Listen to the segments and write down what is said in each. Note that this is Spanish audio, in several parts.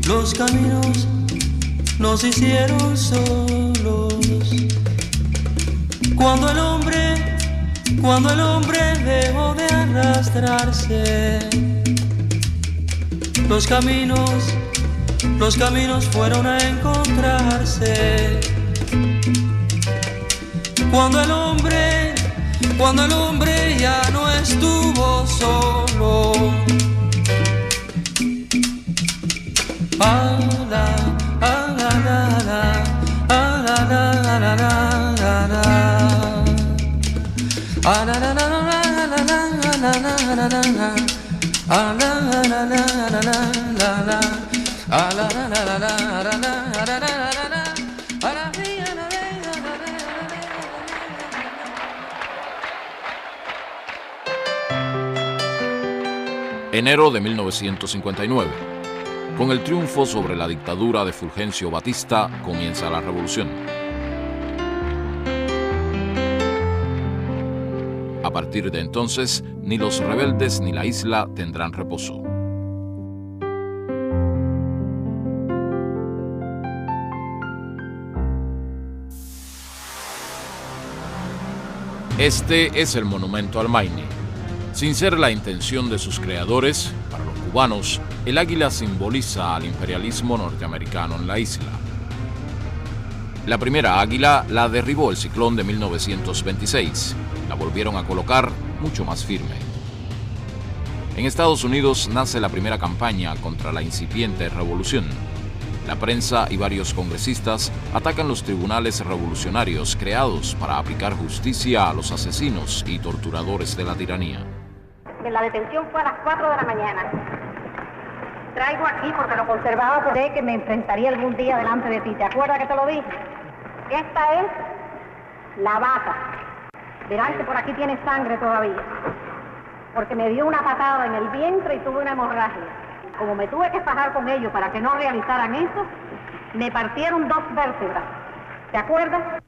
Los caminos nos hicieron solos. Cuando el hombre dejó de arrastrarse, los caminos fueron a encontrarse. Cuando el hombre ya no estuvo solo. Enero de 1959. Con el triunfo sobre la dictadura de Fulgencio Batista, comienza la revolución. A partir de entonces, ni los rebeldes ni la isla tendrán reposo. Este es el monumento al Maine. Sin ser la intención de sus creadores, para los cubanos, el águila simboliza al imperialismo norteamericano en la isla. La primera águila la derribó el ciclón de 1926. La volvieron a colocar mucho más firme. En Estados Unidos nace la primera campaña contra la incipiente revolución. La prensa y varios congresistas atacan los tribunales revolucionarios creados para aplicar justicia a los asesinos y torturadores de la tiranía. La detención fue a las 4 de la mañana. Traigo aquí porque lo conservaba por que me enfrentaría algún día delante de ti. ¿Te acuerdas que te lo dije? Esta es la vaca. Verán que por aquí tiene sangre todavía. Porque me dio una patada en el vientre y tuve una hemorragia. Como me tuve que fajar con ellos para que no realizaran eso, me partieron 2 vértebras. ¿Te acuerdas?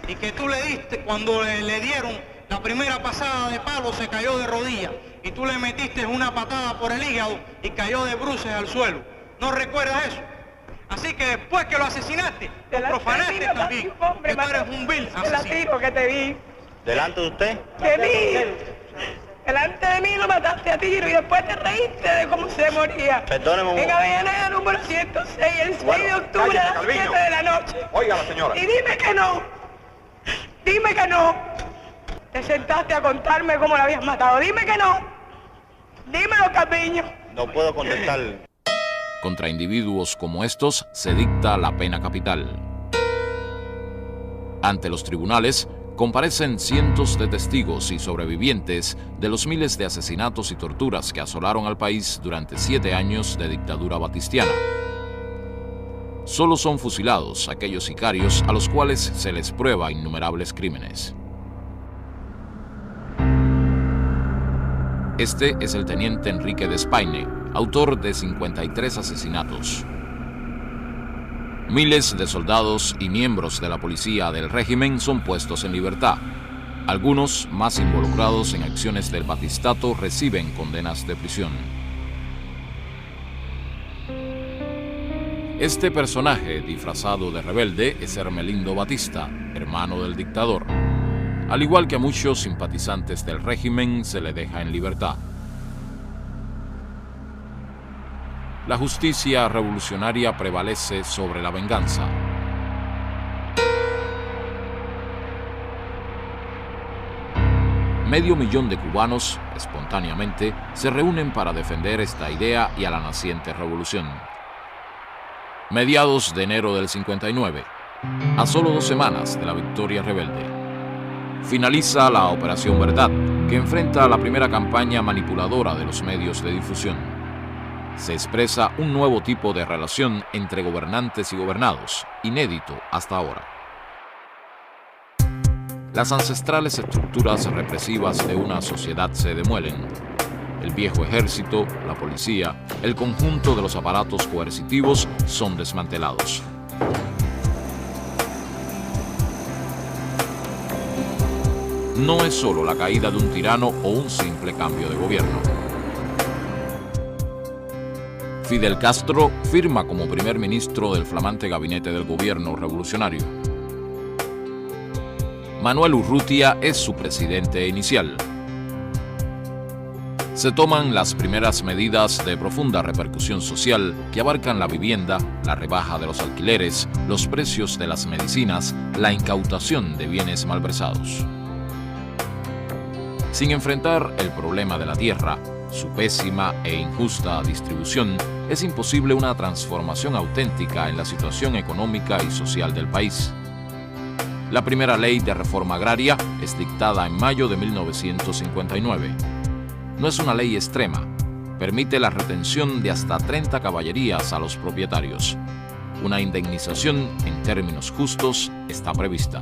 Y que tú le diste, cuando le dieron la primera pasada de palo, se cayó de rodillas. Y tú le metiste una patada por el hígado y cayó de bruces al suelo. ¿No recuerdas eso? Así que después que lo asesinaste, lo profanaste también. Que tú eres un vil asesino. Que te vi. ¿Delante de usted? De mí. Delante de mí lo mataste a tiro y después te reíste de cómo se moría. Perdóneme. En Avellaneda número 106, el 6 de octubre a las 7 de la noche. Oiga la señora. Y dime que no. Dime que no. Te sentaste a contarme cómo la habías matado. Dime que no. Dímelo, Calviño. No puedo contestar. Contra individuos como estos se dicta la pena capital. Ante los tribunales comparecen cientos de testigos y sobrevivientes de los miles de asesinatos y torturas que asolaron al país durante 7 años de dictadura batistiana. Solo son fusilados aquellos sicarios a los cuales se les prueba innumerables crímenes. Este es el teniente Enrique Despaine, autor de 53 asesinatos. Miles de soldados y miembros de la policía del régimen son puestos en libertad. Algunos, más involucrados en acciones del batistato, reciben condenas de prisión. Este personaje disfrazado de rebelde es Hermelindo Batista, hermano del dictador. Al igual que a muchos simpatizantes del régimen, se le deja en libertad. La justicia revolucionaria prevalece sobre la venganza. Medio millón de cubanos, espontáneamente, se reúnen para defender esta idea y a la naciente revolución. Mediados de enero del 59, a solo 2 semanas de la victoria rebelde, finaliza la Operación Verdad, que enfrenta la primera campaña manipuladora de los medios de difusión. Se expresa un nuevo tipo de relación entre gobernantes y gobernados, inédito hasta ahora. Las ancestrales estructuras represivas de una sociedad se demuelen. El viejo ejército, la policía, el conjunto de los aparatos coercitivos son desmantelados. No es solo la caída de un tirano o un simple cambio de gobierno. Fidel Castro firma como primer ministro del flamante gabinete del gobierno revolucionario. Manuel Urrutia es su presidente inicial. Se toman las primeras medidas de profunda repercusión social que abarcan la vivienda, la rebaja de los alquileres, los precios de las medicinas, la incautación de bienes malversados. Sin enfrentar el problema de la tierra, su pésima e injusta distribución, es imposible una transformación auténtica en la situación económica y social del país. La primera ley de reforma agraria es dictada en mayo de 1959. No es una ley extrema, permite la retención de hasta 30 caballerías a los propietarios. Una indemnización en términos justos está prevista.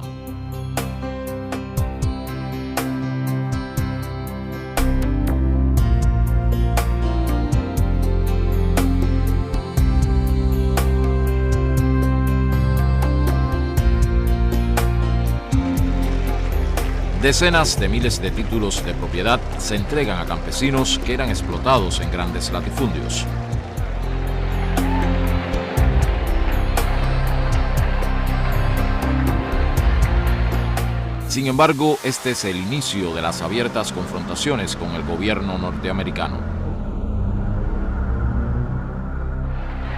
Decenas de miles de títulos de propiedad se entregan a campesinos que eran explotados en grandes latifundios. Sin embargo, este es el inicio de las abiertas confrontaciones con el gobierno norteamericano.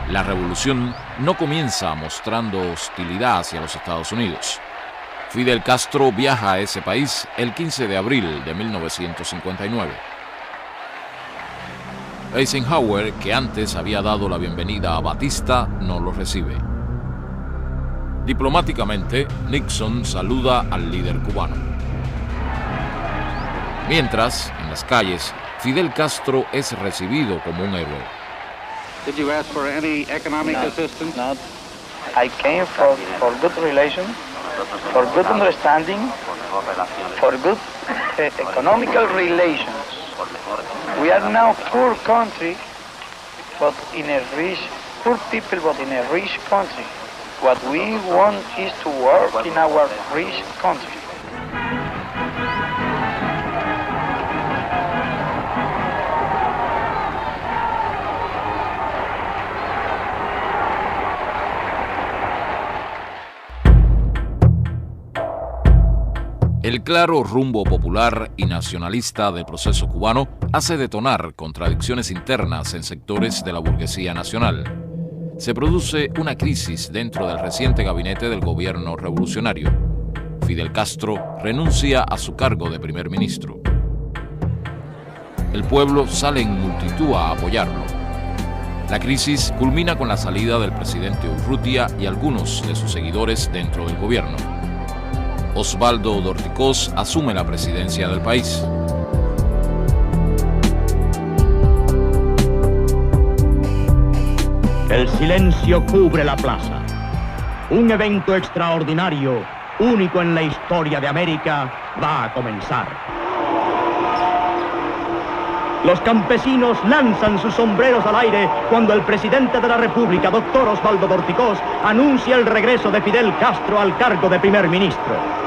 La revolución no comienza mostrando hostilidad hacia los Estados Unidos. Fidel Castro viaja a ese país el 15 de abril de 1959. Eisenhower, que antes había dado la bienvenida a Batista, no lo recibe. Diplomáticamente, Nixon saluda al líder cubano. Mientras, en las calles, Fidel Castro es recibido como un héroe. Did you ask for any economic assistance? No. I came for good relations, for good understanding, for good economical relations. We are now poor country, but in a rich, poor people, but in a rich country. What we want is to work in our rich country. El claro rumbo popular y nacionalista del proceso cubano hace detonar contradicciones internas en sectores de la burguesía nacional. Se produce una crisis dentro del reciente gabinete del gobierno revolucionario. Fidel Castro renuncia a su cargo de primer ministro. El pueblo sale en multitud a apoyarlo. La crisis culmina con la salida del presidente Urrutia y algunos de sus seguidores dentro del gobierno. Osvaldo Dorticós asume la presidencia del país. El silencio cubre la plaza. Un evento extraordinario, único en la historia de América, va a comenzar. Los campesinos lanzan sus sombreros al aire cuando el presidente de la República, doctor Osvaldo Dorticós, anuncia el regreso de Fidel Castro al cargo de primer ministro.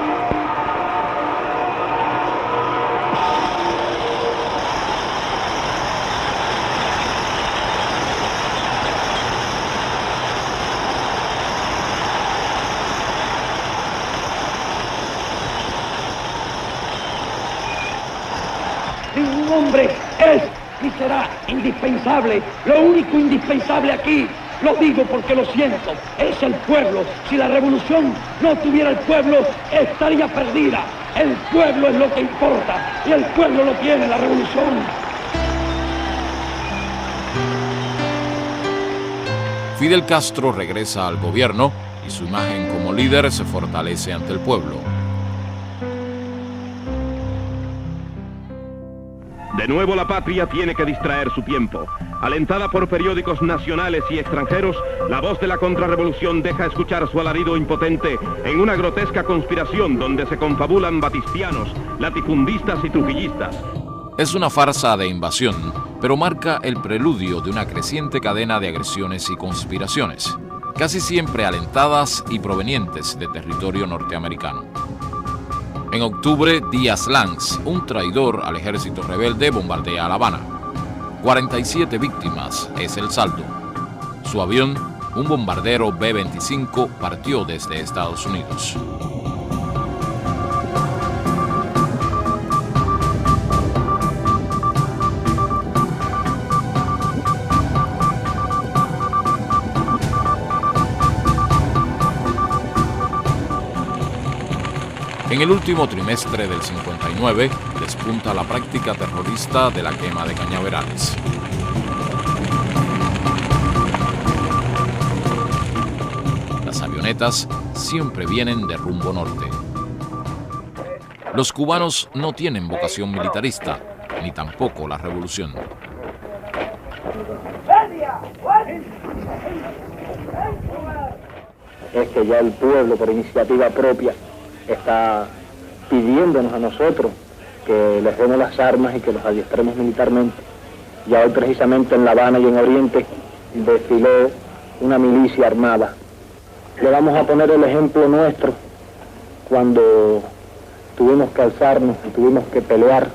Ningún hombre es y será indispensable. Lo único indispensable aquí, lo digo porque lo siento, es el pueblo. Si la revolución no tuviera el pueblo, estaría perdida. El pueblo es lo que importa y el pueblo lo tiene, la revolución. Fidel Castro regresa al gobierno y su imagen como líder se fortalece ante el pueblo. De nuevo la patria tiene que distraer su tiempo. Alentada por periódicos nacionales y extranjeros, la voz de la contrarrevolución deja escuchar su alarido impotente en una grotesca conspiración donde se confabulan batistianos, latifundistas y trujillistas. Es una farsa de invasión, pero marca el preludio de una creciente cadena de agresiones y conspiraciones, casi siempre alentadas y provenientes de territorio norteamericano. En octubre, Díaz Lanz, un traidor al ejército rebelde, bombardea La Habana. 47 víctimas es el saldo. Su avión, un bombardero B-25, partió desde Estados Unidos. En el último trimestre del 59 despunta la práctica terrorista de la quema de cañaverales. Las avionetas siempre vienen de rumbo norte. Los cubanos no tienen vocación militarista, ni tampoco la revolución. Es que ya el pueblo, por iniciativa propia, está pidiéndonos a nosotros que les demos las armas y que los adiestremos militarmente. Ya hoy precisamente en La Habana y en Oriente desfiló una milicia armada. Le vamos a poner el ejemplo nuestro cuando tuvimos que alzarnos y tuvimos que pelear.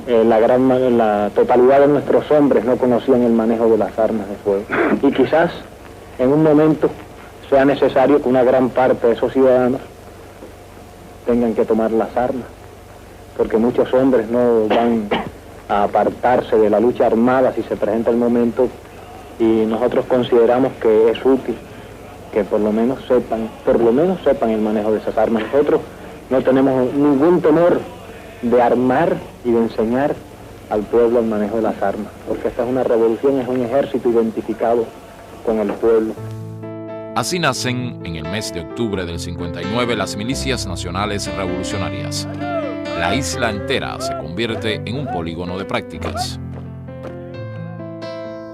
La totalidad de nuestros hombres no conocían el manejo de las armas de fuego. Y quizás en un momento sea necesario que una gran parte de esos ciudadanos tengan que tomar las armas, porque muchos hombres no van a apartarse de la lucha armada si se presenta el momento, y nosotros consideramos que es útil que por lo menos sepan el manejo de esas armas. Nosotros no tenemos ningún temor de armar y de enseñar al pueblo el manejo de las armas, porque esta es una revolución, es un ejército identificado con el pueblo. Así nacen, en el mes de octubre del 59, las milicias nacionales revolucionarias. La isla entera se convierte en un polígono de prácticas.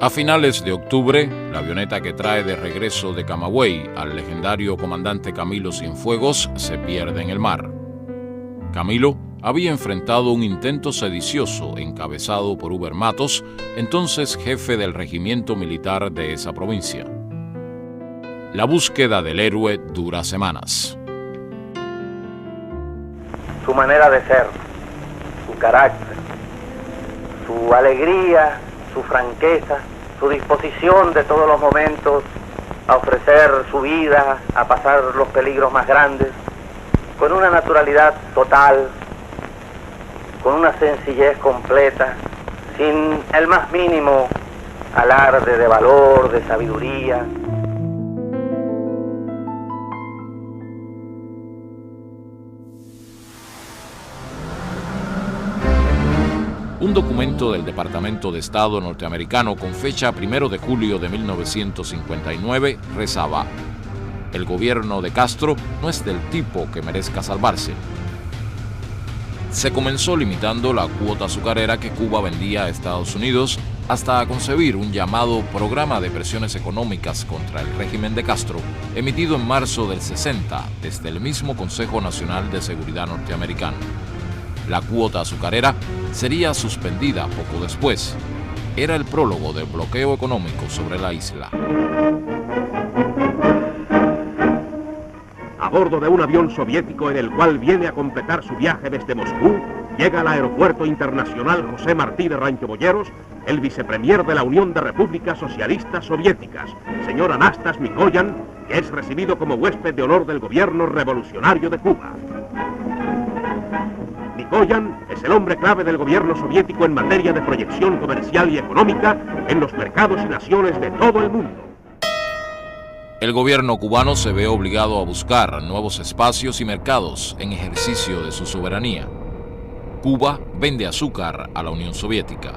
A finales de octubre, la avioneta que trae de regreso de Camagüey al legendario comandante Camilo Cienfuegos se pierde en el mar. Camilo había enfrentado un intento sedicioso encabezado por Uber Matos, entonces jefe del regimiento militar de esa provincia. La búsqueda del héroe dura semanas. Su manera de ser, su carácter, su alegría, su franqueza, su disposición de todos los momentos a ofrecer su vida, a pasar los peligros más grandes, con una naturalidad total, con una sencillez completa, sin el más mínimo alarde de valor, de sabiduría. Un documento del Departamento de Estado norteamericano con fecha 1 de julio de 1959 rezaba: el gobierno de Castro no es del tipo que merezca salvarse. Se comenzó limitando la cuota azucarera que Cuba vendía a Estados Unidos hasta concebir un llamado Programa de Presiones Económicas contra el régimen de Castro, emitido en marzo del 60 desde el mismo Consejo Nacional de Seguridad norteamericano. La cuota azucarera sería suspendida poco después. Era el prólogo del bloqueo económico sobre la isla. A bordo de un avión soviético en el cual viene a completar su viaje desde Moscú, llega al Aeropuerto Internacional José Martí de Rancho Boyeros, el vicepremier de la Unión de Repúblicas Socialistas Soviéticas, señor Anastas Mikoyan, que es recibido como huésped de honor del gobierno revolucionario de Cuba. Mikoyan es el hombre clave del gobierno soviético en materia de proyección comercial y económica en los mercados y naciones de todo el mundo. El gobierno cubano se ve obligado a buscar nuevos espacios y mercados en ejercicio de su soberanía. Cuba vende azúcar a la Unión Soviética.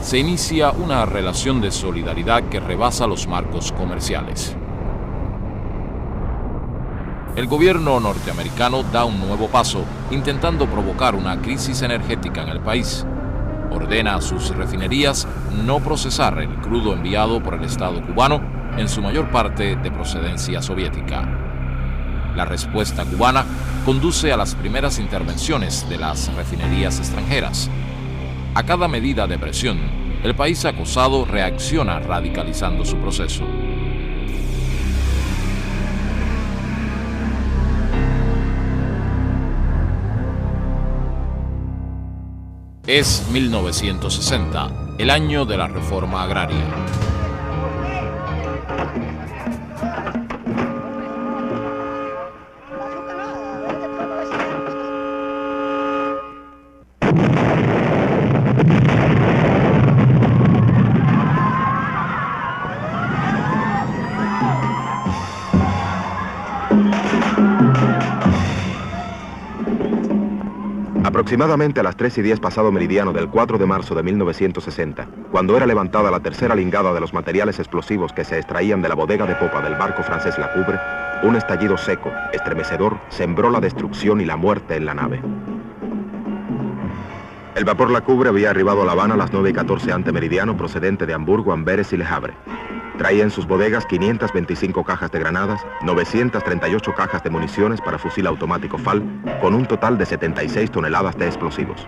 Se inicia una relación de solidaridad que rebasa los marcos comerciales. El gobierno norteamericano da un nuevo paso, intentando provocar una crisis energética en el país. Ordena a sus refinerías no procesar el crudo enviado por el Estado cubano, en su mayor parte de procedencia soviética. La respuesta cubana conduce a las primeras intervenciones de las refinerías extranjeras. A cada medida de presión, el país acosado reacciona radicalizando su proceso. Es 1960, el año de la reforma agraria. Aproximadamente a las 3:10 pasado meridiano del 4 de marzo de 1960, cuando era levantada la tercera lingada de los materiales explosivos que se extraían de la bodega de popa del barco francés La Coubre, un estallido seco, estremecedor, sembró la destrucción y la muerte en la nave. El vapor La Coubre había arribado a La Habana a las 9:14 ante meridiano procedente de Hamburgo, Amberes y Le Havre. Traía en sus bodegas 525 cajas de granadas, 938 cajas de municiones para fusil automático FAL, con un total de 76 toneladas de explosivos.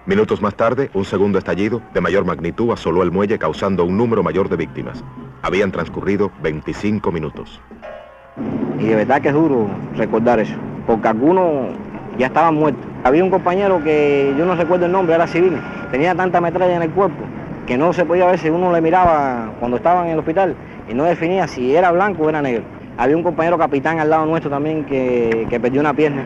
Minutos más tarde, un segundo estallido, de mayor magnitud, asoló el muelle causando un número mayor de víctimas. Habían transcurrido 25 minutos. Y de verdad que es duro recordar eso, porque algunos ya estaban muertos. Había un compañero que yo no recuerdo el nombre, era civil, tenía tanta metralla en el cuerpo que no se podía ver si uno le miraba cuando estaba en el hospital y no definía si era blanco o era negro. Había un compañero capitán al lado nuestro también que perdió una pierna.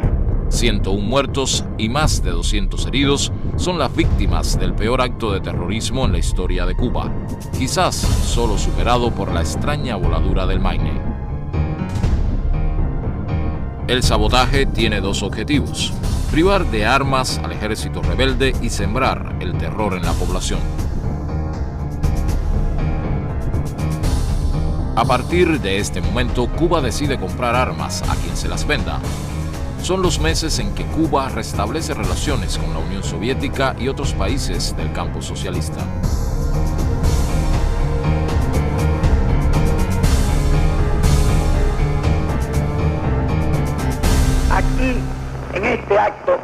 101 muertos y más de 200 heridos son las víctimas del peor acto de terrorismo en la historia de Cuba, quizás solo superado por la extraña voladura del Maine. El sabotaje tiene dos objetivos: privar de armas al ejército rebelde y sembrar el terror en la población. A partir de este momento, Cuba decide comprar armas a quien se las venda. Son los meses en que Cuba restablece relaciones con la Unión Soviética y otros países del campo socialista. Aquí, en este acto,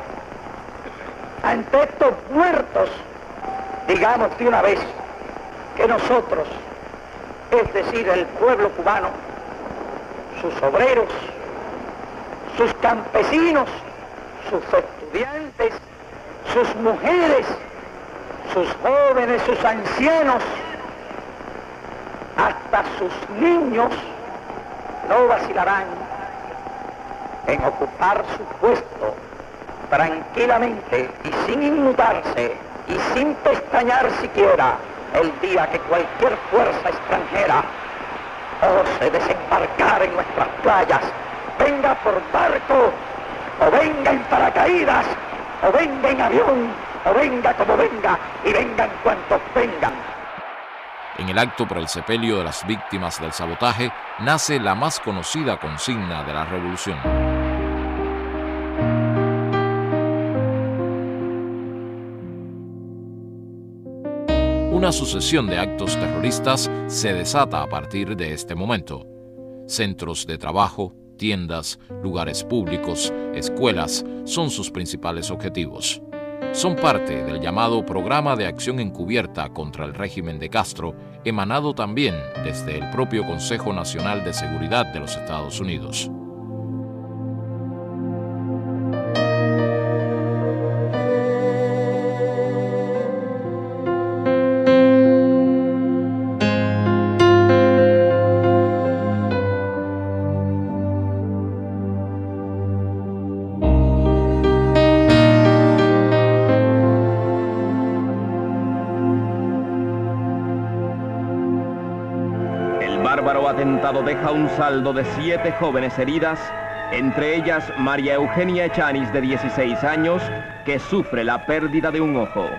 ante estos muertos, digamos de una vez que nosotros, es decir, el pueblo cubano, sus obreros, sus campesinos, sus estudiantes, sus mujeres, sus jóvenes, sus ancianos, hasta sus niños, no vacilarán en ocupar su puesto tranquilamente y sin inmutarse y sin pestañear siquiera el día que cualquier fuerza extranjera ose desembarcar en nuestras playas, venga por barco, o venga en paracaídas, o venga en avión, o venga como venga, y vengan cuantos vengan. En el acto por el sepelio de las víctimas del sabotaje nace la más conocida consigna de la revolución. Una sucesión de actos terroristas se desata a partir de este momento. Centros de trabajo, tiendas, lugares públicos, escuelas son sus principales objetivos. Son parte del llamado Programa de Acción Encubierta contra el régimen de Castro, emanado también desde el propio Consejo Nacional de Seguridad de los Estados Unidos. Atentado deja un saldo de 7 jóvenes heridas, entre ellas María Eugenia Echanis, de 16 años, que sufre la pérdida de un ojo.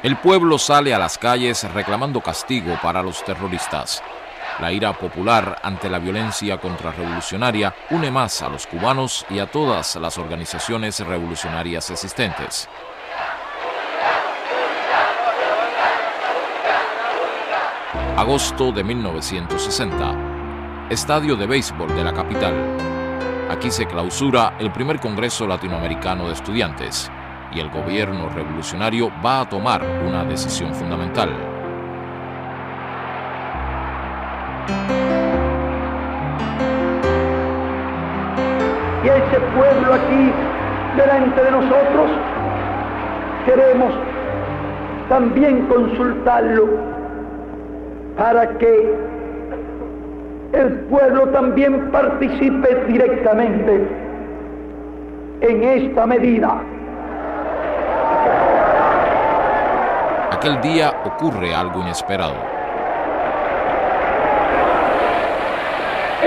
El pueblo sale a las calles reclamando castigo para los terroristas. La ira popular ante la violencia contrarrevolucionaria une más a los cubanos y a todas las organizaciones revolucionarias existentes. Agosto de 1960. Estadio de béisbol de la capital. Aquí se clausura el primer Congreso Latinoamericano de Estudiantes y el gobierno revolucionario va a tomar una decisión fundamental. Y ese pueblo aquí delante de nosotros queremos también consultarlo para que el pueblo también participe directamente en esta medida. Aquel día ocurre algo inesperado.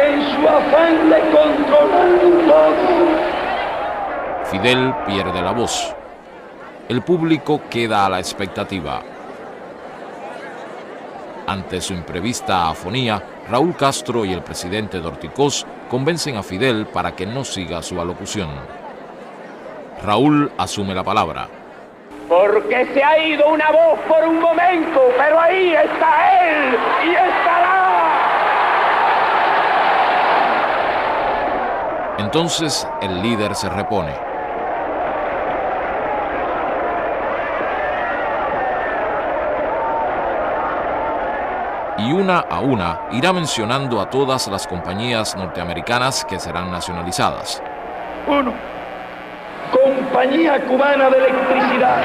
En su afán de controlar todo, Fidel pierde la voz. El público queda a la expectativa. Ante su imprevista afonía, Raúl Castro y el presidente Dorticós convencen a Fidel para que no siga su alocución. Raúl asume la palabra. porque se ha ido una voz por un momento, pero ahí está él y estará. Entonces el líder se repone. Y una a una irá mencionando a todas las compañías norteamericanas que serán nacionalizadas. 1. Compañía Cubana de Electricidad.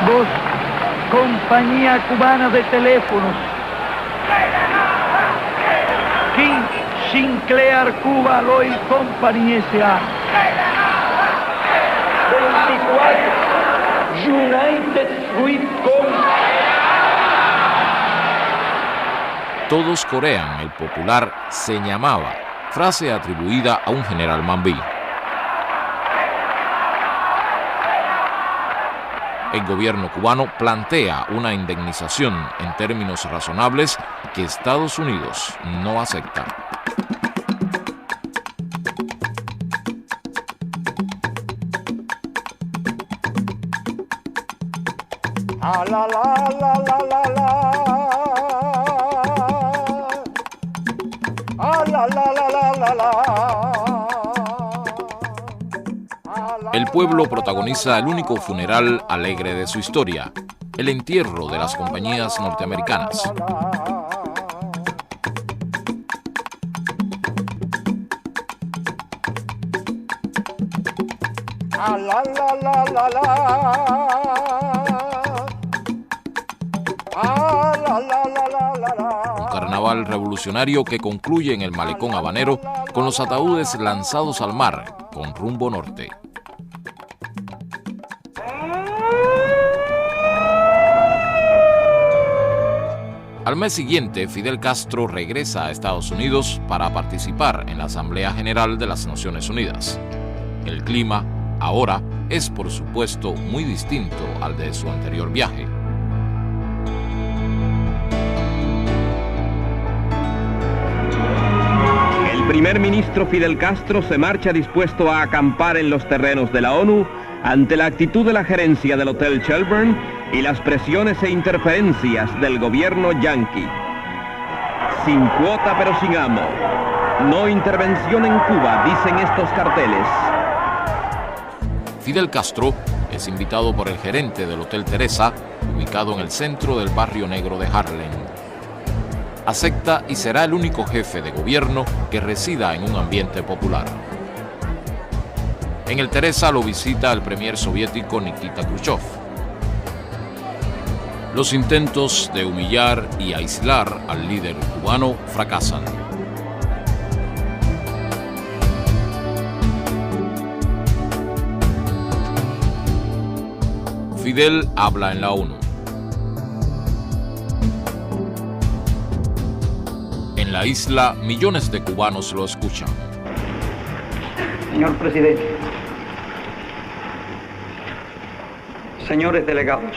2. Compañía Cubana de Teléfonos. 15. Sinclair Cuba Oil Company S.A. 24. United Fruit Company. Todos corean el popular "se llamaba", frase atribuida a un general Mambí. El gobierno cubano plantea una indemnización en términos razonables que Estados Unidos no acepta. Ah, la, la, la, la, la, la. Ah, la, la, la, la, la, la. El pueblo protagoniza el único funeral alegre de su historia, el entierro de las compañías norteamericanas. Ah, la, la, la, la, la. Ah, la, la, la, la, la, la. Un carnaval revolucionario que concluye en el malecón habanero con los ataúdes lanzados al mar con rumbo norte. Al mes siguiente, Fidel Castro regresa a Estados Unidos para participar en la Asamblea General de las Naciones Unidas. El clima, ahora, es por supuesto muy distinto al de su anterior viaje. El primer ministro Fidel Castro se marcha dispuesto a acampar en los terrenos de la ONU ante la actitud de la gerencia del Hotel Shelburne y las presiones e interferencias del gobierno yanqui. Sin cuota pero sin amo. No intervención en Cuba, dicen estos carteles. Fidel Castro es invitado por el gerente del Hotel Teresa, ubicado en el centro del barrio negro de Harlem. Acepta y será el único jefe de gobierno que resida en un ambiente popular. En el Teresa lo visita el premier soviético Nikita Khrushchev. Los intentos de humillar y aislar al líder cubano fracasan. Fidel habla en la ONU. En la isla, millones de cubanos lo escuchan. Señor presidente, señores delegados,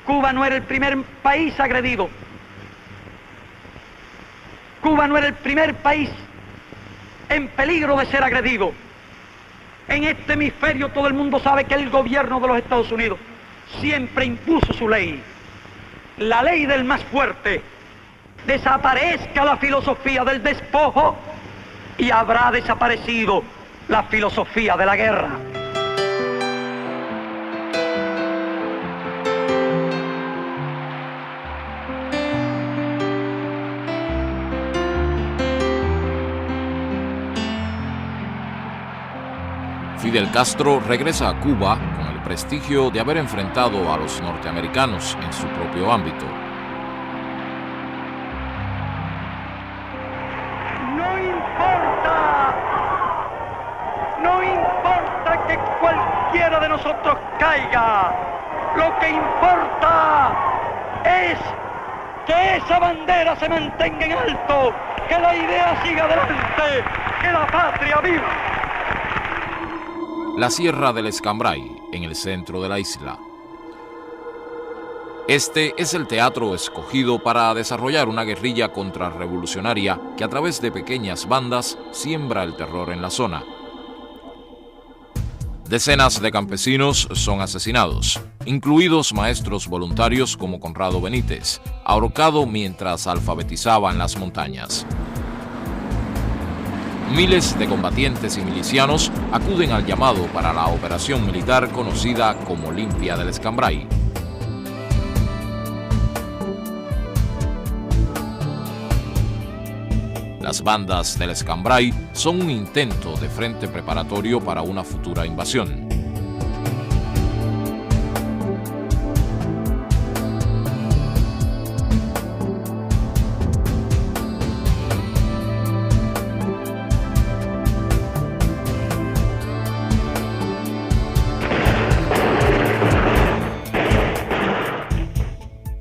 Cuba no era el primer país agredido. Cuba no era el primer país en peligro de ser agredido. En este hemisferio todo el mundo sabe que el gobierno de los Estados Unidos siempre impuso su ley, la ley del más fuerte. Desaparezca la filosofía del despojo y habrá desaparecido la filosofía de la guerra. Fidel Castro regresa a Cuba con el prestigio de haber enfrentado a los norteamericanos en su propio ámbito. No importa que cualquiera de nosotros caiga, lo que importa es que esa bandera se mantenga en alto, que la idea siga adelante, que la patria viva. La Sierra del Escambray, en el centro de la isla. Este es el teatro escogido para desarrollar una guerrilla contrarrevolucionaria que a través de pequeñas bandas siembra el terror en la zona. Decenas de campesinos son asesinados, incluidos maestros voluntarios como Conrado Benítez, ahorcado mientras alfabetizaba en las montañas. Miles de combatientes y milicianos acuden al llamado para la operación militar conocida como Limpia del Escambray. Las bandas del Escambray son un intento de frente preparatorio para una futura invasión.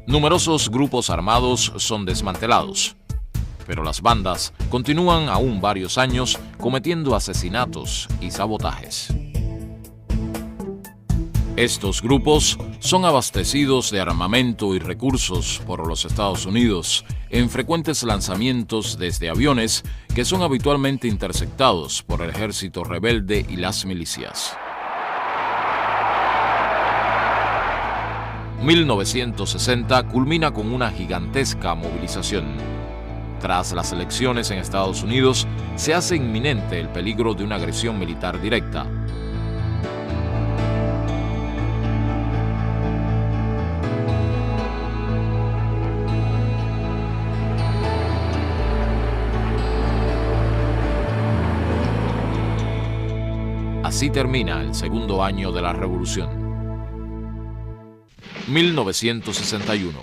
Numerosos grupos armados son desmantelados, pero las bandas continúan aún varios años cometiendo asesinatos y sabotajes. Estos grupos son abastecidos de armamento y recursos por los Estados Unidos en frecuentes lanzamientos desde aviones que son habitualmente interceptados por el ejército rebelde y las milicias. 1960 culmina con una gigantesca movilización. Tras las elecciones en Estados Unidos, se hace inminente el peligro de una agresión militar directa. Así termina el segundo año de la Revolución. 1961.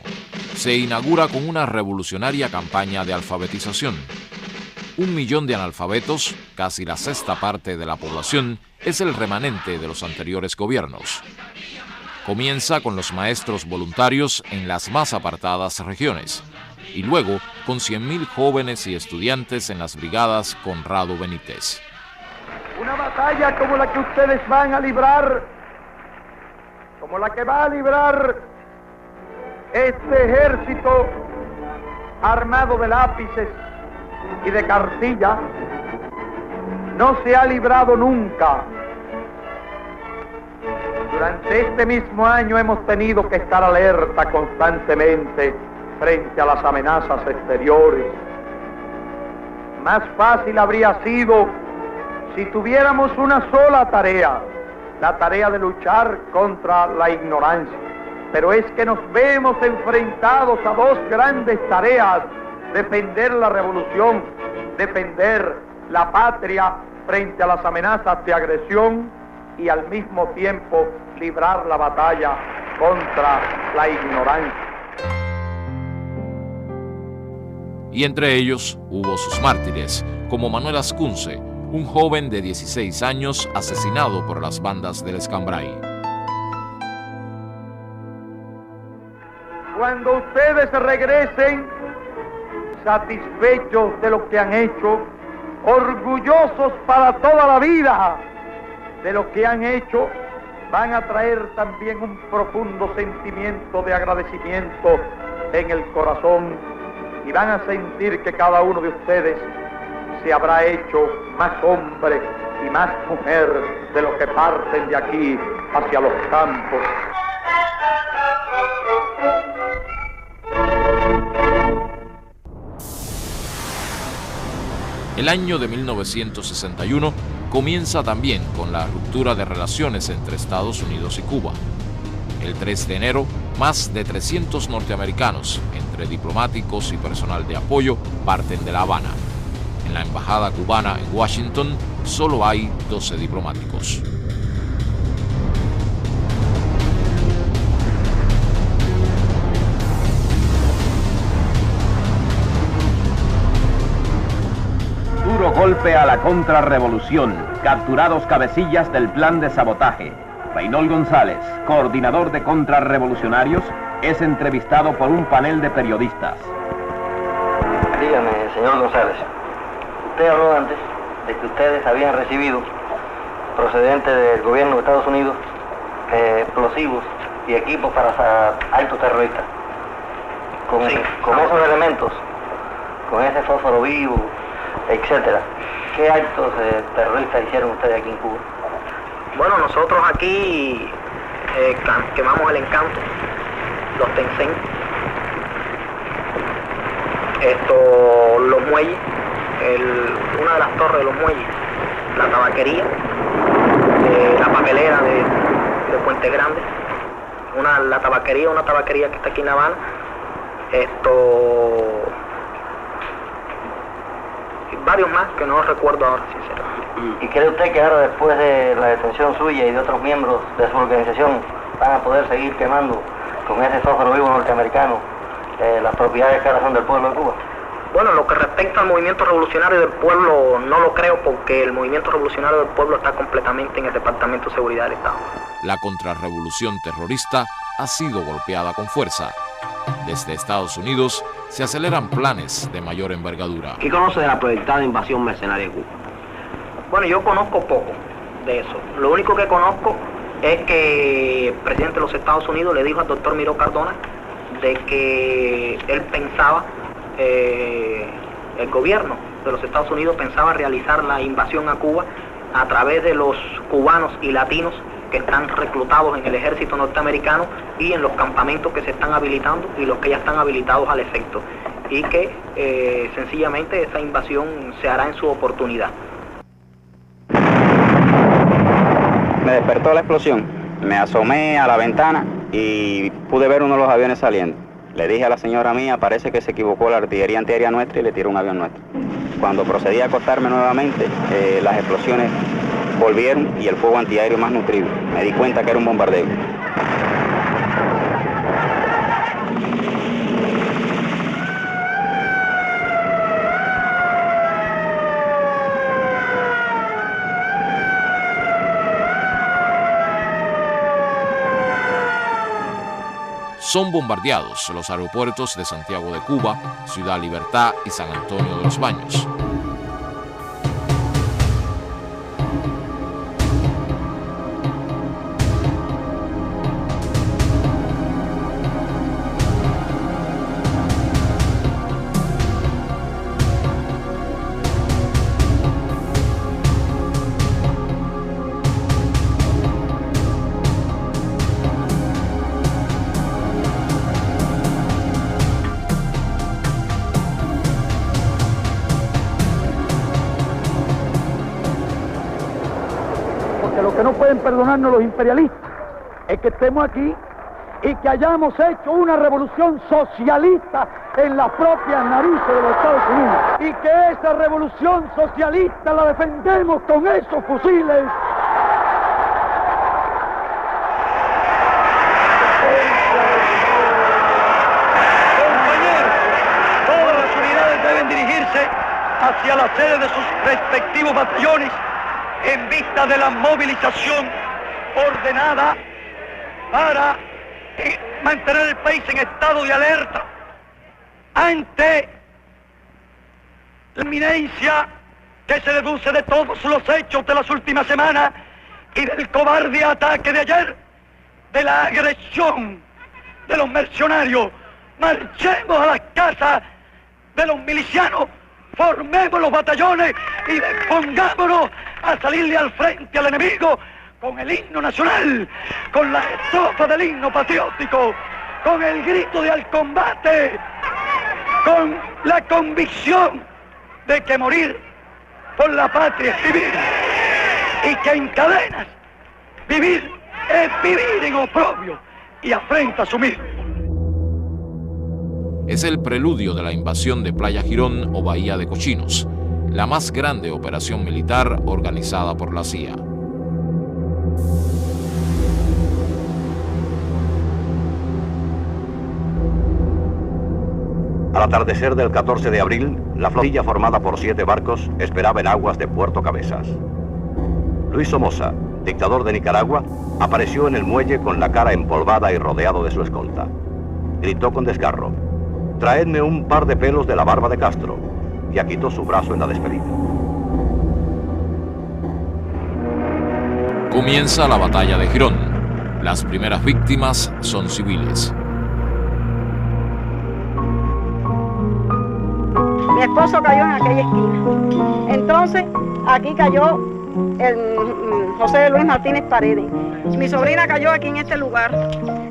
Se inaugura con una revolucionaria campaña de alfabetización. 1 millón de analfabetos, casi la sexta parte de la población, es el remanente de los anteriores gobiernos. Comienza con los maestros voluntarios en las más apartadas regiones, y luego con 100.000 jóvenes y estudiantes en las brigadas Conrado Benítez. Una batalla como la que ustedes van a librar, como la que va a librar este ejército armado de lápices y de cartilla, no se ha librado nunca. Durante este mismo año hemos tenido que estar alerta constantemente frente a las amenazas exteriores. Más fácil habría sido si tuviéramos una sola tarea, la tarea de luchar contra la ignorancia. Pero es que nos vemos enfrentados a dos grandes tareas: defender la revolución, defender la patria frente a las amenazas de agresión y al mismo tiempo librar la batalla contra la ignorancia. Y entre ellos hubo sus mártires, como Manuel Ascunce, un joven de 16 años asesinado por las bandas del Escambray. Cuando ustedes regresen satisfechos de lo que han hecho, orgullosos para toda la vida de lo que han hecho, van a traer también un profundo sentimiento de agradecimiento en el corazón y van a sentir que cada uno de ustedes se habrá hecho más hombre y más mujer de los que parten de aquí hacia los campos. El año de 1961 comienza también con la ruptura de relaciones entre Estados Unidos y Cuba. El 3 de enero, más de 300 norteamericanos, entre diplomáticos y personal de apoyo, parten de La Habana. En la embajada cubana en Washington solo hay 12 diplomáticos. Duro golpe a la contrarrevolución. Capturados cabecillas del plan de sabotaje. Reynold González, coordinador de contrarrevolucionarios, es entrevistado por un panel de periodistas. Dígame, señor González, usted habló antes de que ustedes habían recibido, procedente del gobierno de Estados Unidos, explosivos y equipos para actos terroristas. Con esos elementos, con ese fósforo vivo, etcétera, ¿qué actos terroristas hicieron ustedes aquí en Cuba? Bueno, nosotros aquí quemamos el Encanto, los Tencent, los muelles, una de las torres de los muelles, la tabaquería, la papelera de Puente Grande, una tabaquería que está aquí en La Habana, varios más que no recuerdo ahora, sinceramente. ¿Y cree usted que ahora, después de la detención suya y de otros miembros de su organización, van a poder seguir quemando con ese fósforo vivo norteamericano las propiedades que ahora son del pueblo de Cuba? Bueno, lo que respecta al movimiento revolucionario del pueblo, no lo creo, porque el movimiento revolucionario del pueblo está completamente en el Departamento de Seguridad del Estado. La contrarrevolución terrorista ha sido golpeada con fuerza. Desde Estados Unidos se aceleran planes de mayor envergadura. ¿Qué conoce de la proyectada invasión mercenaria de Cuba? Bueno, yo conozco poco de eso. Lo único que conozco es que el presidente de los Estados Unidos le dijo al doctor Miró Cardona de que él pensaba, el gobierno de los Estados Unidos pensaba realizar la invasión a Cuba a través de los cubanos y latinos que están reclutados en el ejército norteamericano y en los campamentos que se están habilitando y los que ya están habilitados al efecto. Y que sencillamente esa invasión se hará en su oportunidad. Me despertó la explosión, me asomé a la ventana y pude ver uno de los aviones saliendo. Le dije a la señora mía, parece que se equivocó la artillería antiaérea nuestra y le tiró un avión nuestro. Cuando procedí a acostarme nuevamente, las explosiones volvieron y el fuego antiaéreo más nutrido. Me di cuenta que era un bombardeo. Son bombardeados los aeropuertos de Santiago de Cuba, Ciudad Libertad y San Antonio de los Baños. Lo que no pueden perdonarnos los imperialistas es que estemos aquí y que hayamos hecho una revolución socialista en las propias narices de los Estados Unidos y que esa revolución socialista la defendemos con esos fusiles. Compañeros, todas las unidades deben dirigirse hacia la sede de sus respectivos batallones en vista de la movilización ordenada para mantener el país en estado de alerta ante la inminencia que se deduce de todos los hechos de las últimas semanas y del cobarde ataque de ayer, de la agresión de los mercenarios. Marchemos a las casas de los milicianos, formemos los batallones y pongámonos a salirle al frente al enemigo con el himno nacional, con la estrofa del himno patriótico, con el grito de al combate, con la convicción de que morir por la patria es vivir y que en cadenas vivir es vivir en oprobio y afrenta a su mismo. Es el preludio de la invasión de Playa Girón o Bahía de Cochinos, la más grande operación militar organizada por la CIA. Al atardecer del 14 de abril, la flotilla formada por 7 barcos esperaba en aguas de Puerto Cabezas. Luis Somoza, dictador de Nicaragua, apareció en el muelle con la cara empolvada y rodeado de su escolta. Gritó con desgarro: «Traedme un par de pelos de la barba de Castro», y agitó su brazo en la despedida. Comienza la batalla de Girón. Las primeras víctimas son civiles. Mi esposo cayó en aquella esquina. Entonces, aquí cayó el José Luis Martínez Paredes. Mi sobrina cayó aquí en este lugar.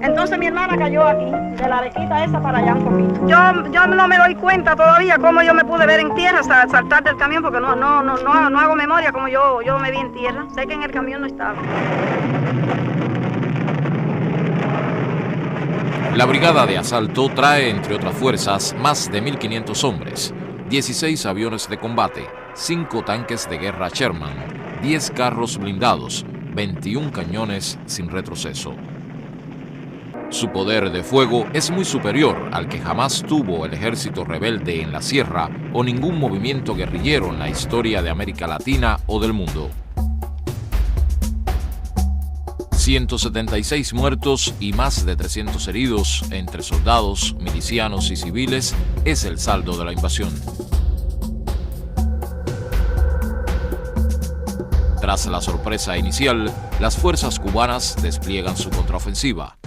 Entonces mi hermana cayó aquí, de la arequita esa para allá un poquito. Yo no me doy cuenta todavía cómo yo me pude ver en tierra hasta saltar del camión, porque no hago memoria como yo me vi en tierra. Sé que en el camión no estaba. La brigada de asalto trae, entre otras fuerzas, más de 1.500 hombres, 16 aviones de combate, 5 tanques de guerra Sherman, 10 carros blindados, 21 cañones sin retroceso. Su poder de fuego es muy superior al que jamás tuvo el ejército rebelde en la sierra o ningún movimiento guerrillero en la historia de América Latina o del mundo. 176 muertos y más de 300 heridos entre soldados, milicianos y civiles es el saldo de la invasión. Tras la sorpresa inicial, las fuerzas cubanas despliegan su contraofensiva.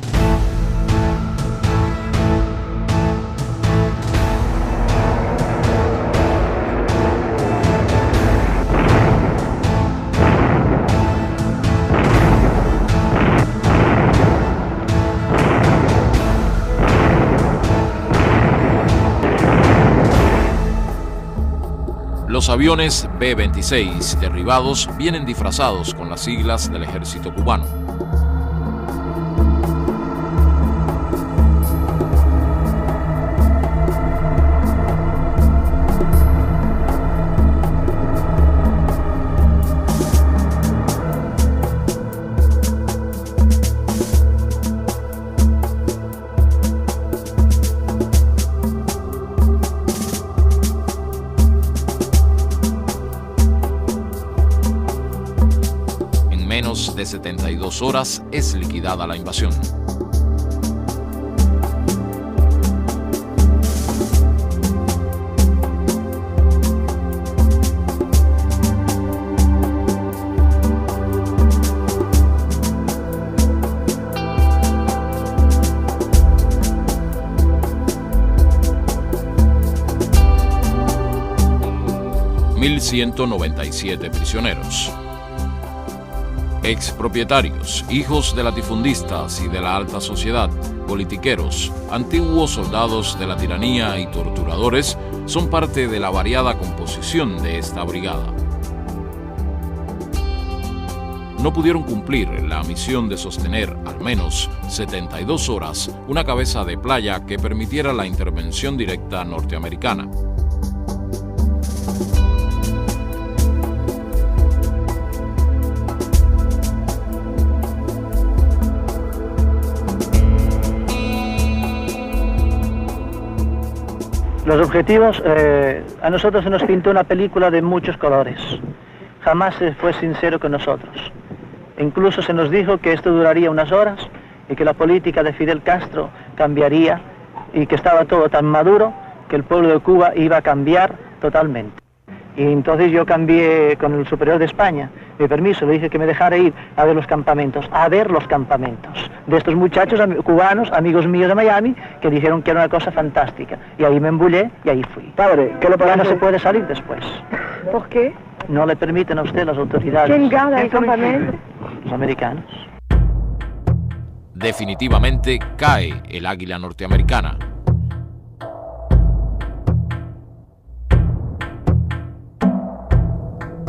Los aviones B-26 derribados vienen disfrazados con las siglas del ejército cubano. De 72 horas es liquidada la invasión. $1,197 prisioneros. Expropietarios, hijos de latifundistas y de la alta sociedad, politiqueros, antiguos soldados de la tiranía y torturadores son parte de la variada composición de esta brigada. No pudieron cumplir la misión de sostener al menos 72 horas una cabeza de playa que permitiera la intervención directa norteamericana. Los objetivos, a nosotros se nos pintó una película de muchos colores. Jamás se fue sincero con nosotros. Incluso se nos dijo que esto duraría unas horas y que la política de Fidel Castro cambiaría y que estaba todo tan maduro que el pueblo de Cuba iba a cambiar totalmente. Y entonces yo cambié con el superior de España, de permiso, le dije que me dejara ir a ver los campamentos, de estos muchachos cubanos, amigos míos de Miami, que dijeron que era una cosa fantástica. Y ahí me embullé y ahí fui. Padre, ¿qué le parece? No se puede salir después. ¿Por qué? No le permiten a usted las autoridades. ¿Quién gana el campamento? Los americanos. Definitivamente cae el águila norteamericana.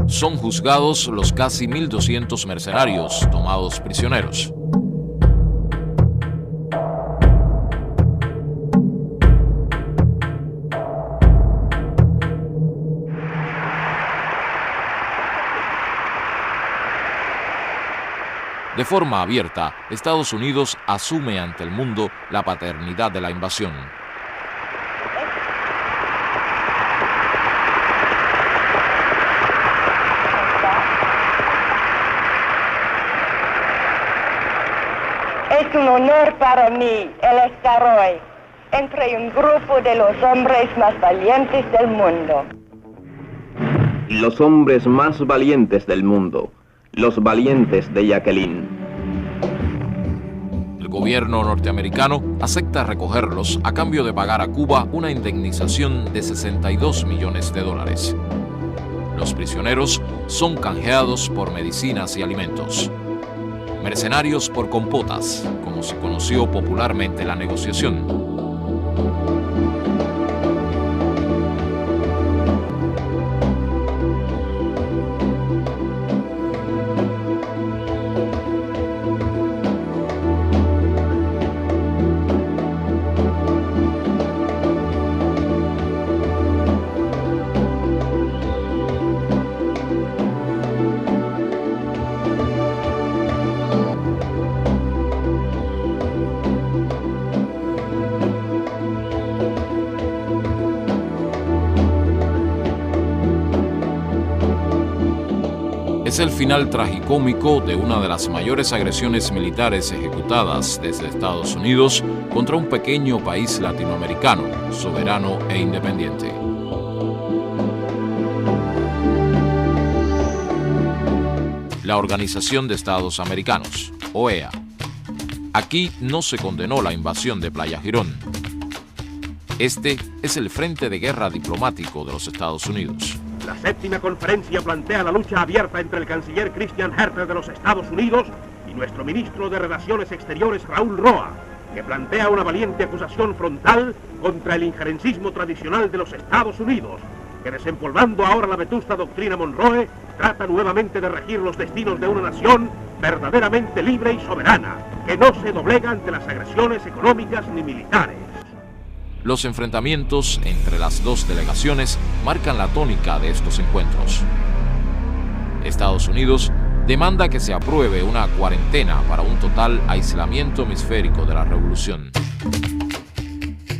Son juzgados los casi 1.200 mercenarios tomados prisioneros. De forma abierta, Estados Unidos asume ante el mundo la paternidad de la invasión. Es un honor para mí el estar hoy entre un grupo de los hombres más valientes del mundo. Los hombres más valientes del mundo. Los valientes de Jacqueline. El gobierno norteamericano acepta recogerlos a cambio de pagar a Cuba una indemnización de $62 millones. Los prisioneros son canjeados por medicinas y alimentos. Mercenarios por compotas, como se conoció popularmente la negociación. Es el final tragicómico de una de las mayores agresiones militares ejecutadas desde Estados Unidos contra un pequeño país latinoamericano, soberano e independiente. La Organización de Estados Americanos, OEA. Aquí no se condenó la invasión de Playa Girón. Este es el frente de guerra diplomático de los Estados Unidos. La séptima conferencia plantea la lucha abierta entre el canciller Christian Herter de los Estados Unidos y nuestro ministro de Relaciones Exteriores Raúl Roa, que plantea una valiente acusación frontal contra el injerencismo tradicional de los Estados Unidos, que desempolvando ahora la vetusta doctrina Monroe, trata nuevamente de regir los destinos de una nación verdaderamente libre y soberana, que no se doblega ante las agresiones económicas ni militares. Los enfrentamientos entre las dos delegaciones marcan la tónica de estos encuentros. Estados Unidos demanda que se apruebe una cuarentena para un total aislamiento hemisférico de la revolución.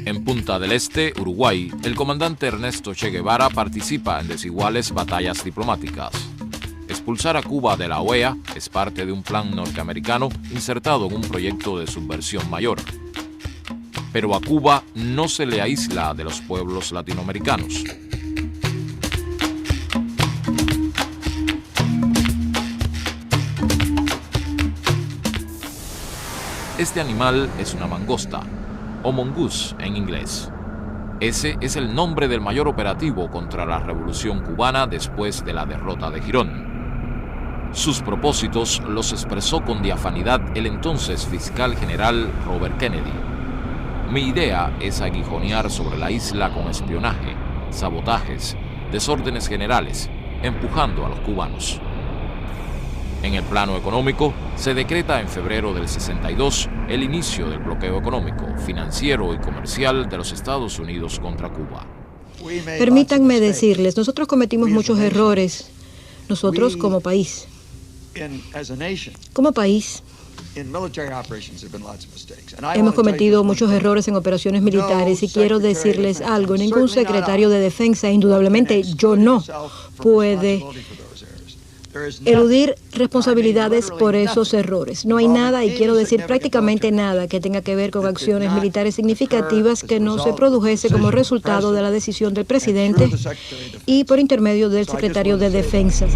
En Punta del Este, Uruguay, el comandante Ernesto Che Guevara participa en desiguales batallas diplomáticas. Expulsar a Cuba de la OEA es parte de un plan norteamericano insertado en un proyecto de subversión mayor. Pero a Cuba no se le aísla de los pueblos latinoamericanos. Este animal es una mangosta, o mongoose en inglés. Ese es el nombre del mayor operativo contra la revolución cubana después de la derrota de Girón. Sus propósitos los expresó con diafanidad el entonces fiscal general Robert Kennedy. Mi idea es aguijonear sobre la isla con espionaje, sabotajes, desórdenes generales, empujando a los cubanos. En el plano económico, se decreta en febrero del 62 el inicio del bloqueo económico, financiero y comercial de los Estados Unidos contra Cuba. Permítanme decirles, nosotros cometimos muchos errores, nosotros como país. Como país, hemos cometido muchos errores en operaciones militares y quiero decirles algo, ningún secretario de defensa, indudablemente yo no, puede eludir responsabilidades por esos errores. No hay nada, y quiero decir prácticamente nada, que tenga que ver con acciones militares significativas que no se produjese como resultado de la decisión del presidente y por intermedio del secretario de Defensa.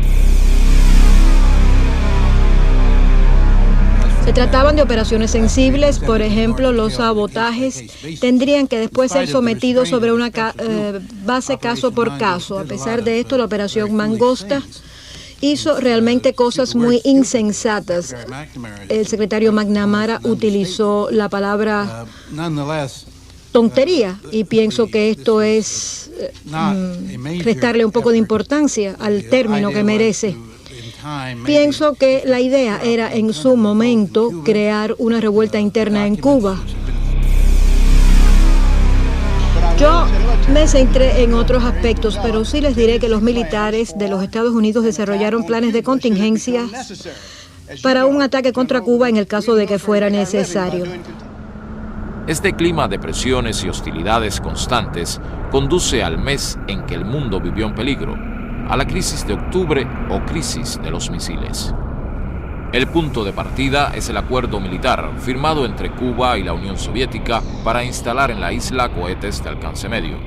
Se trataban de operaciones sensibles, por ejemplo, los sabotajes tendrían que después ser sometidos sobre una base caso por caso. A pesar de esto, la operación Mangosta hizo realmente cosas muy insensatas. El secretario McNamara utilizó la palabra tontería y pienso que esto es restarle un poco de importancia al término que merece. Pienso que la idea era en su momento crear una revuelta interna en Cuba. Yo me centré en otros aspectos, pero sí les diré que los militares de los Estados Unidos desarrollaron planes de contingencia para un ataque contra Cuba en el caso de que fuera necesario. Este clima de presiones y hostilidades constantes conduce al mes en que el mundo vivió en peligro, a la crisis de octubre o crisis de los misiles. El punto de partida es el acuerdo militar firmado entre Cuba y la Unión Soviética para instalar en la isla cohetes de alcance medio.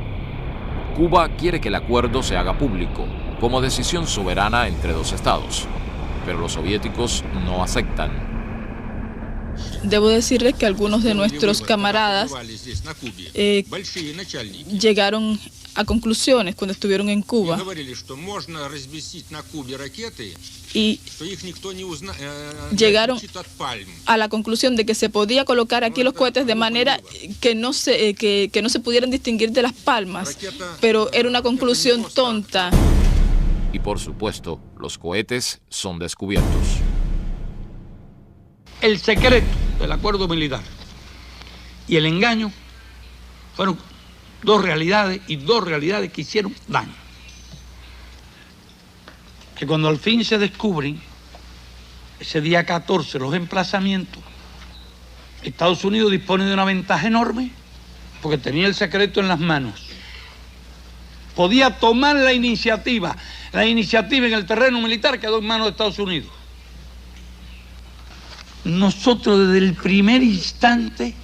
Cuba quiere que el acuerdo se haga público, como decisión soberana entre dos estados, pero los soviéticos no aceptan. Debo decirles que algunos de nuestros camaradas llegaron a conclusiones cuando estuvieron en Cuba y llegaron a la conclusión de que se podía colocar aquí los cohetes de manera que no se pudieran distinguir de las palmas, pero era una conclusión tonta. Y por supuesto, los cohetes son descubiertos. El secreto del acuerdo militar y el engaño fueron dos realidades que hicieron daño. Que cuando al fin se descubren, ese día 14, los emplazamientos, Estados Unidos dispone de una ventaja enorme porque tenía el secreto en las manos. Podía tomar la iniciativa en el terreno militar quedó en manos de Estados Unidos. Nosotros desde el primer instante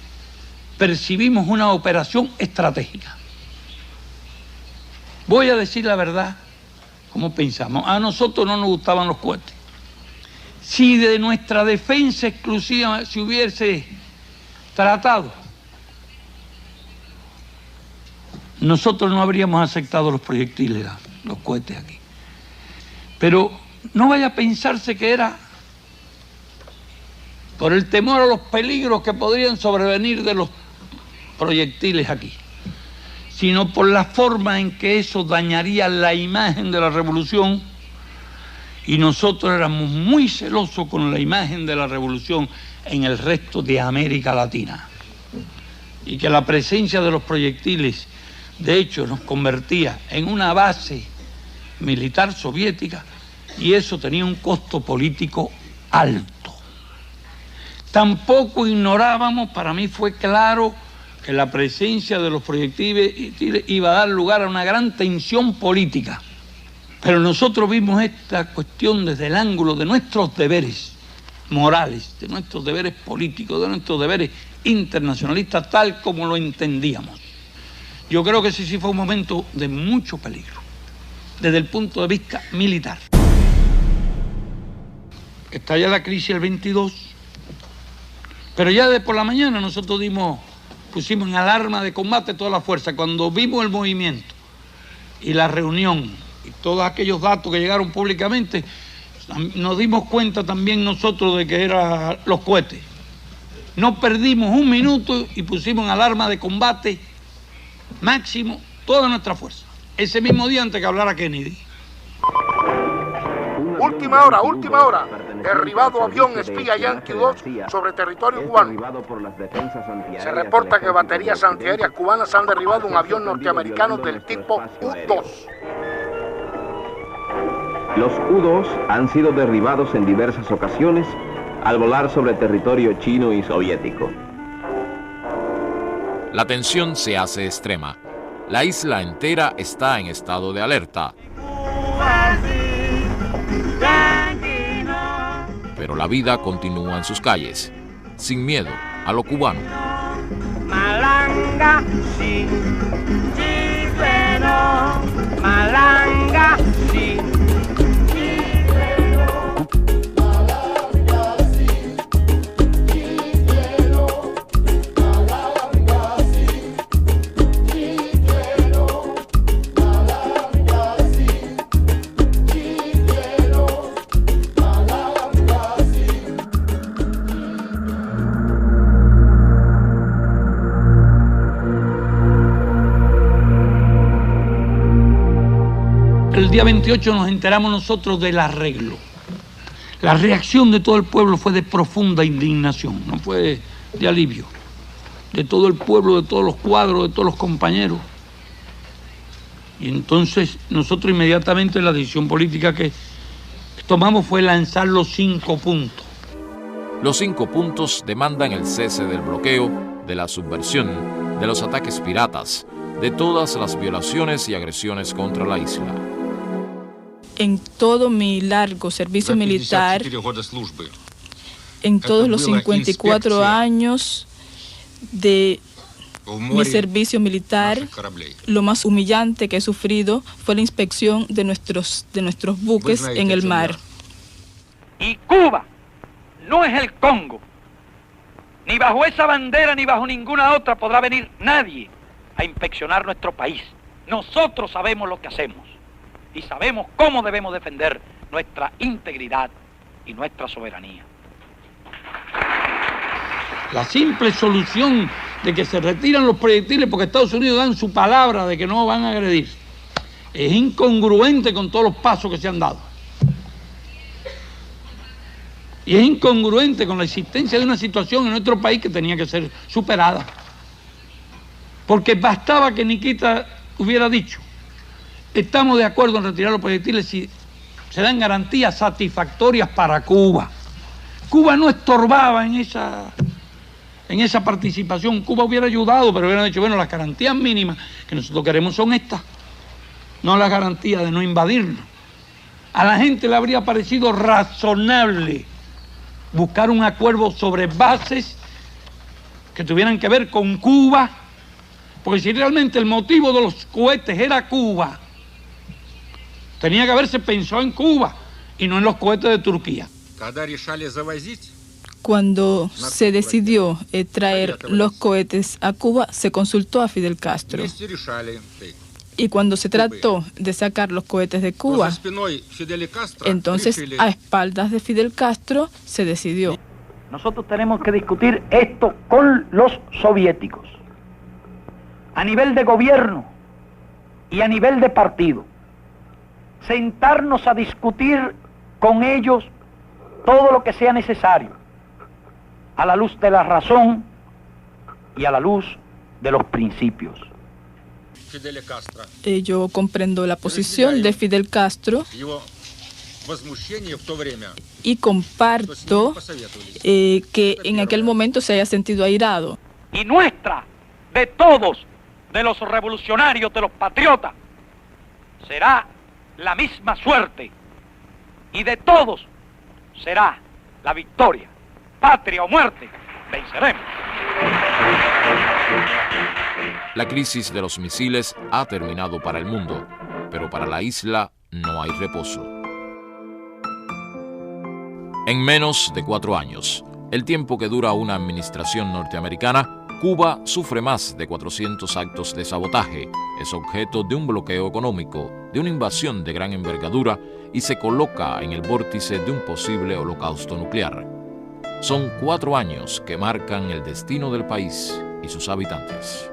percibimos una operación estratégica. Voy a decir la verdad, como pensamos. A nosotros no nos gustaban los cohetes. Si de nuestra defensa exclusiva se hubiese tratado, nosotros no habríamos aceptado los proyectiles, los cohetes aquí. Pero no vaya a pensarse que era por el temor a los peligros que podrían sobrevenir de los proyectiles aquí, sino por la forma en que eso dañaría la imagen de la revolución, y nosotros éramos muy celosos con la imagen de la revolución en el resto de América Latina, y que la presencia de los proyectiles, de hecho, nos convertía en una base militar soviética, y eso tenía un costo político alto. Tampoco ignorábamos, para mí fue claro, que la presencia de los proyectiles iba a dar lugar a una gran tensión política. Pero nosotros vimos esta cuestión desde el ángulo de nuestros deberes morales, de nuestros deberes políticos, de nuestros deberes internacionalistas, tal como lo entendíamos. Yo creo que ese sí fue un momento de mucho peligro, desde el punto de vista militar. Estalla la crisis el 22, pero ya de por la mañana nosotros pusimos en alarma de combate toda la fuerza. Cuando vimos el movimiento y la reunión y todos aquellos datos que llegaron públicamente, nos dimos cuenta también nosotros de que eran los cohetes. No perdimos un minuto y pusimos en alarma de combate máximo toda nuestra fuerza. Ese mismo día antes que hablara Kennedy. Última hora. Derribado avión espía Yankee 2 sobre territorio cubano. Se reporta que baterías antiaéreas cubanas han derribado un avión norteamericano del tipo U-2. Los U-2 han sido derribados en diversas ocasiones al volar sobre territorio chino y soviético. La tensión se hace extrema. La isla entera está en estado de alerta. Pero la vida continúa en sus calles, sin miedo a lo cubano. Malanga, sí, chiflero, malanga, sí. el día 28 nos enteramos nosotros del arreglo. La reacción de todo el pueblo fue de profunda indignación, no fue de alivio. De todo el pueblo, de todos los cuadros, de todos los compañeros. Y entonces nosotros inmediatamente la decisión política que tomamos fue lanzar los 5 puntos. Los 5 puntos demandan el cese del bloqueo, de la subversión, de los ataques piratas, de todas las violaciones y agresiones contra la isla. En todo mi largo servicio militar, en todos los 54 años de mi servicio militar, lo más humillante que he sufrido fue la inspección de nuestros buques en el mar. Y Cuba no es el Congo. Ni bajo esa bandera ni bajo ninguna otra podrá venir nadie a inspeccionar nuestro país. Nosotros sabemos lo que hacemos y sabemos cómo debemos defender nuestra integridad y nuestra soberanía. La simple solución de que se retiran los proyectiles porque Estados Unidos dan su palabra de que no van a agredir es incongruente con todos los pasos que se han dado. Y es incongruente con la existencia de una situación en nuestro país que tenía que ser superada. Porque bastaba que Nikita hubiera dicho: estamos de acuerdo en retirar los proyectiles si se dan garantías satisfactorias para Cuba. Cuba no estorbaba en esa participación. Cuba hubiera ayudado, pero hubiera dicho: bueno, las garantías mínimas que nosotros queremos son estas, no las garantías de no invadirlo. A la gente le habría parecido razonable buscar un acuerdo sobre bases que tuvieran que ver con Cuba, porque si realmente el motivo de los cohetes era Cuba, tenía que haberse pensado en Cuba y no en los cohetes de Turquía. Cuando se decidió traer los cohetes a Cuba, se consultó a Fidel Castro. Y cuando se trató de sacar los cohetes de Cuba, entonces a espaldas de Fidel Castro se decidió. Nosotros tenemos que discutir esto con los soviéticos, a nivel de gobierno y a nivel de partido. Sentarnos a discutir con ellos todo lo que sea necesario, a la luz de la razón y a la luz de los principios. Yo comprendo la posición de Fidel Castro y comparto que en aquel momento se haya sentido airado. Y nuestra, de todos, de los revolucionarios, de los patriotas, será la misma suerte. Y de todos será la victoria. Patria o muerte, venceremos. La crisis de los misiles ha terminado para el mundo, pero para la isla no hay reposo. En menos de 4 años, el tiempo que dura una administración norteamericana, Cuba sufre más de 400 actos de sabotaje, es objeto de un bloqueo económico, de una invasión de gran envergadura y se coloca en el vórtice de un posible holocausto nuclear. Son 4 años que marcan el destino del país y sus habitantes.